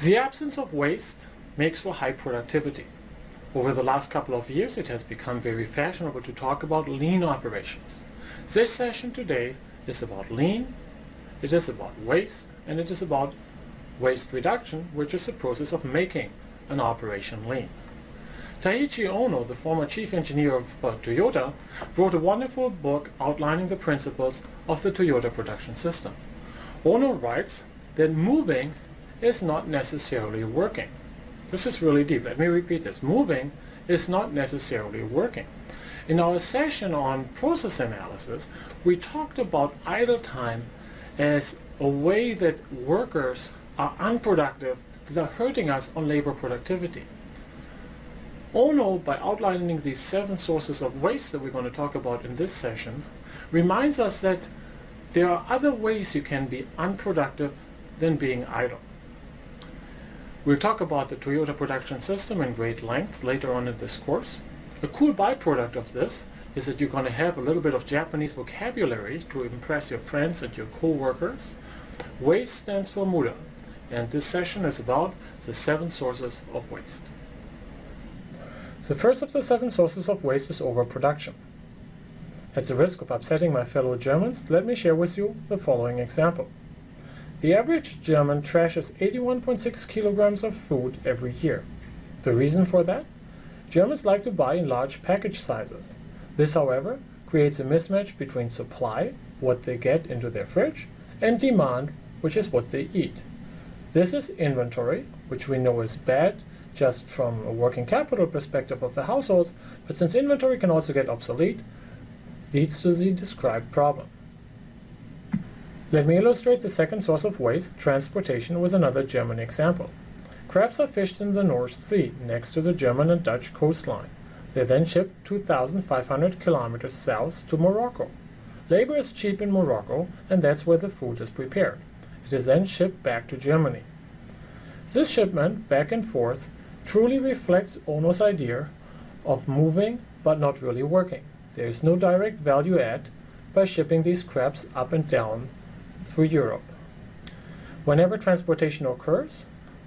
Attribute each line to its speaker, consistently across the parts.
Speaker 1: The absence of waste makes for high productivity. Over the last couple of years, it has become very fashionable to talk about lean operations. This session today is about lean, it is about waste, and it is about waste reduction, which is the process of making an operation lean. Taiichi Ohno, the former chief engineer of Toyota, wrote a wonderful book outlining the principles of the Toyota production system. Ohno writes that moving is not necessarily working. This is really deep. Let me repeat this. Moving is not necessarily working. In our session on process analysis, we talked about idle time as a way that workers are unproductive, that are hurting us on labor productivity. Ohno, by outlining these 7 sources of waste that we're going to talk about in this session, reminds us that there are other ways you can be unproductive than being idle. We'll talk about the Toyota production system in great length later on in this course. A cool byproduct of this is that you're going to have a little bit of Japanese vocabulary to impress your friends and your co-workers. Waste stands for mura, and this session is about the 7 sources of waste. The first of the 7 sources of waste is overproduction. At the risk of upsetting my fellow Germans, let me share with you the following example. The average German trashes 81.6 kilograms of food every year. The reason for that? Germans like to buy in large package sizes. This, however, creates a mismatch between supply, what they get into their fridge, and demand, which is what they eat. This is inventory, which we know is bad just from a working capital perspective of the households, but since inventory can also get obsolete, leads to the described problem. Let me illustrate the second source of waste, transportation, with another German example. Crabs are fished in the North Sea, next to the German and Dutch coastline. They then shipped 2,500 kilometers south to Morocco. Labor is cheap in Morocco, and that's where the food is prepared. It is then shipped back to Germany. This shipment, back and forth, truly reflects Ohno's idea of moving but not really working. There is no direct value add by shipping these crabs up and down through Europe. Whenever transportation occurs,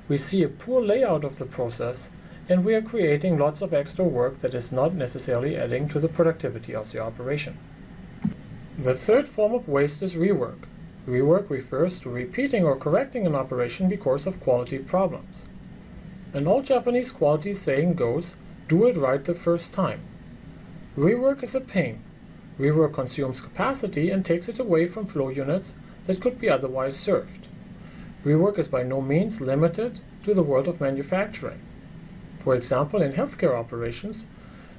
Speaker 1: we see a poor layout of the process, and we are creating lots of extra work that is not necessarily adding to the productivity of the operation. The third form of waste is rework. Rework refers to repeating or correcting an operation because of quality problems. An old Japanese quality saying goes, "Do it right the first time." Rework is a pain. Rework consumes capacity and takes it away from flow units that could be otherwise served. Rework is by no means limited to the world of manufacturing. For example, in healthcare operations,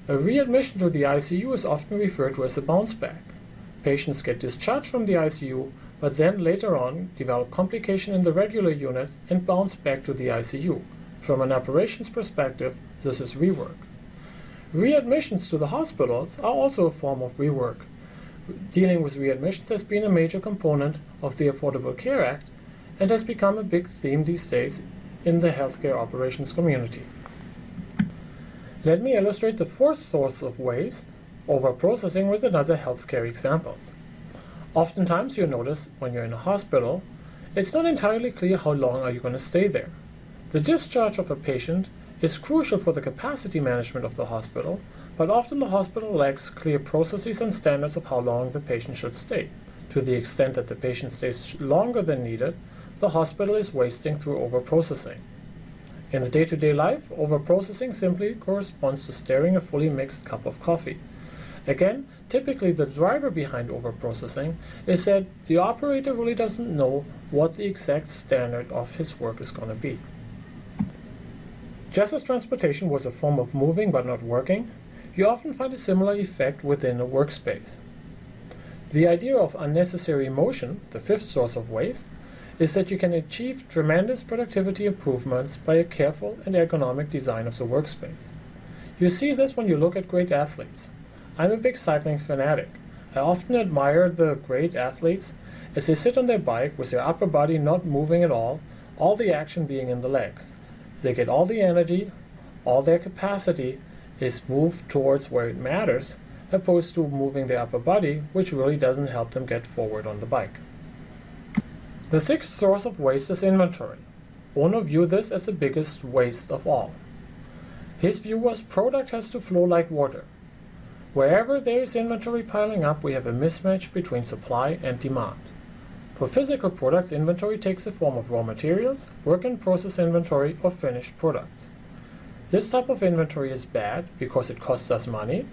Speaker 1: a readmission to the ICU is often referred to as a bounce back. Patients get discharged from the ICU, but then later on develop complication in the regular units and bounce back to the ICU. From an operations perspective, this is rework. Readmissions to the hospitals are also a form of rework. Dealing with readmissions has been a major component of the Affordable Care Act and has become a big theme these days in the healthcare operations community. Let me illustrate the fourth source of waste, overprocessing, with another healthcare example. Oftentimes you notice when you're in a hospital, it's not entirely clear how long are you going to stay there. The discharge of a patient is crucial for the capacity management of the hospital, but often the hospital lacks clear processes and standards of how long the patient should stay. To the extent that the patient stays longer than needed, the hospital is wasting through overprocessing. In the day-to-day life, overprocessing simply corresponds to stirring a fully mixed cup of coffee. Again, typically the driver behind overprocessing is that the operator really doesn't know what the exact standard of his work is going to be. Just as transportation was a form of moving but not working, you often find a similar effect within a workspace. The idea of unnecessary motion, the fifth source of waste, is that you can achieve tremendous productivity improvements by a careful and ergonomic design of the workspace. You see this when you look at great athletes. I'm a big cycling fanatic. I often admire the great athletes as they sit on their bike with their upper body not moving at all the action being in the legs. They get all the energy, all their capacity is moved towards where it matters, opposed to moving their upper body, which really doesn't help them get forward on the bike. The sixth source of waste is inventory. Ono viewed this as the biggest waste of all. His view was product has to flow like water. Wherever there is inventory piling up, we have a mismatch between supply and demand. For physical products, inventory takes the form of raw materials, work in process inventory, or finished products. This type of inventory is bad because it costs us money.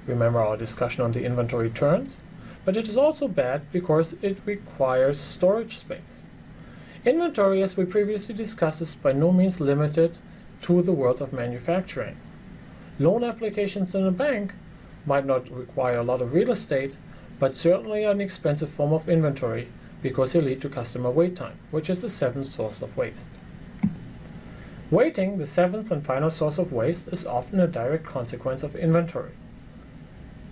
Speaker 1: Remember our discussion on the inventory turns. But it is also bad because it requires storage space. Inventory, as we previously discussed, is by no means limited to the world of manufacturing. Loan applications in a bank might not require a lot of real estate, but certainly an expensive form of inventory because they lead to customer wait time, which is the seventh source of waste. Waiting, the seventh and final source of waste, is often a direct consequence of inventory.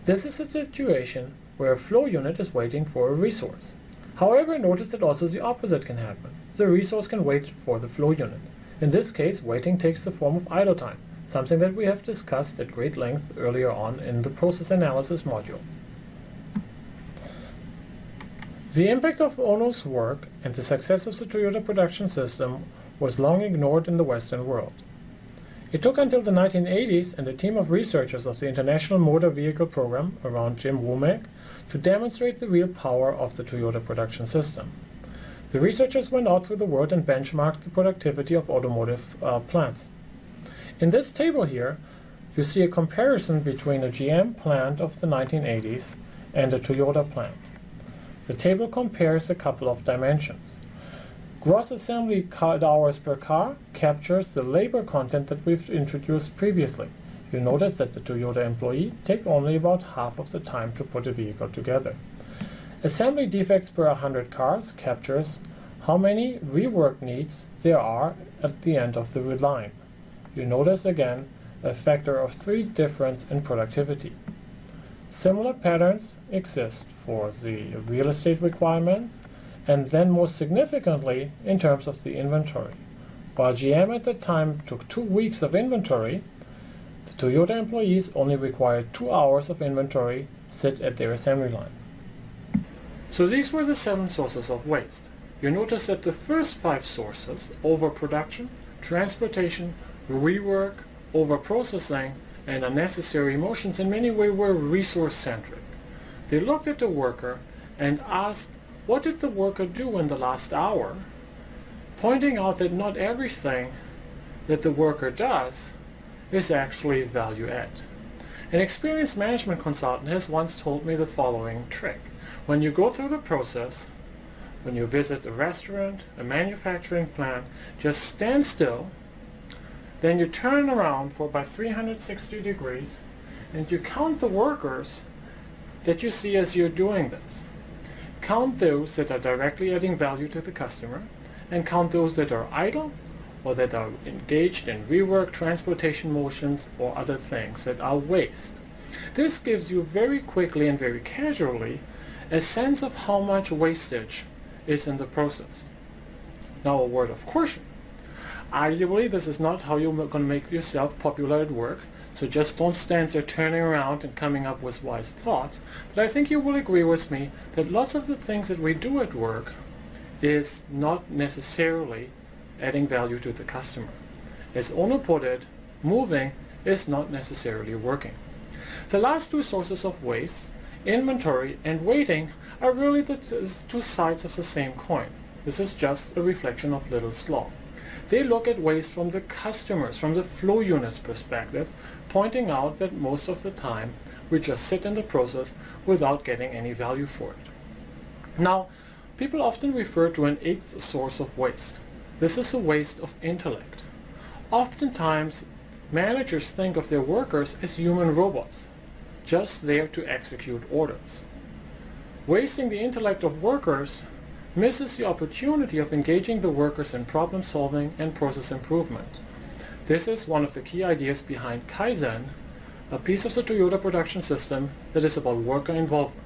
Speaker 1: This is a situation where a flow unit is waiting for a resource. However, notice that also the opposite can happen. The resource can wait for the flow unit. In this case, waiting takes the form of idle time, something that we have discussed at great length earlier on in the process analysis module. The impact of Ono's work and the success of the Toyota production system was long ignored in the Western world. It took until the 1980s and a team of researchers of the International Motor Vehicle Program around Jim Womack to demonstrate the real power of the Toyota production system. The researchers went out through the world and benchmarked the productivity of automotive plants. In this table here, you see a comparison between a GM plant of the 1980s and a Toyota plant. The table compares a couple of dimensions. Gross assembly hours per car captures the labor content that we've introduced previously. You notice that the Toyota employee takes only about half of the time to put a vehicle together. Assembly defects per 100 cars captures how many rework needs there are at the end of the line. You notice again a factor of 3 difference in productivity. Similar patterns exist for the real estate requirements, and then most significantly in terms of the inventory. While GM at the time took 2 weeks of inventory, the Toyota employees only required 2 hours of inventory sit at their assembly line. So these were the 7 sources of waste. You notice that the first 5 sources, overproduction, transportation, rework, overprocessing, and unnecessary emotions, in many ways were resource-centric. They looked at the worker and asked, what did the worker do in the last hour? Pointing out that not everything that the worker does is actually value add. An experienced management consultant has once told me the following trick. When you go through the process, when you visit a restaurant, a manufacturing plant, just stand still, then you turn around for about 360 degrees and you count the workers that you see as you're doing this. Count those that are directly adding value to the customer and count those that are idle or that are engaged in rework, transportation motions, or other things that are waste. This gives you very quickly and very casually a sense of how much wastage is in the process. Now a word of caution. Arguably, this is not how you're going to make yourself popular at work, so just don't stand there turning around and coming up with wise thoughts. But I think you will agree with me that lots of the things that we do at work is not necessarily adding value to the customer. As Ono put it, moving is not necessarily working. The last 2 sources of waste, inventory and waiting, are really the 2 sides of the same coin. This is just a reflection of Little's law. They look at waste from the customers, from the flow unit's perspective, pointing out that most of the time we just sit in the process without getting any value for it. Now, people often refer to an 8th source of waste. This is a waste of intellect. Oftentimes, managers think of their workers as human robots, just there to execute orders. Wasting the intellect of workers misses the opportunity of engaging the workers in problem solving and process improvement. This is one of the key ideas behind Kaizen, a piece of the Toyota production system that is about worker involvement.